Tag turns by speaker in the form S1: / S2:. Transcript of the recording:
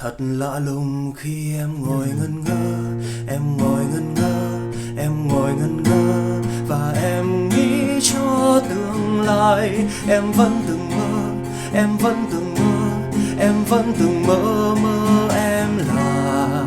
S1: Thật lạ lùng khi em ngồi ngẩn ngơ, em ngồi ngẩn ngơ, em ngồi ngẩn ngơ, và em nghĩ cho tương lai. Em vẫn từng mơ, em vẫn từng mơ, em vẫn từng mơ mơ em là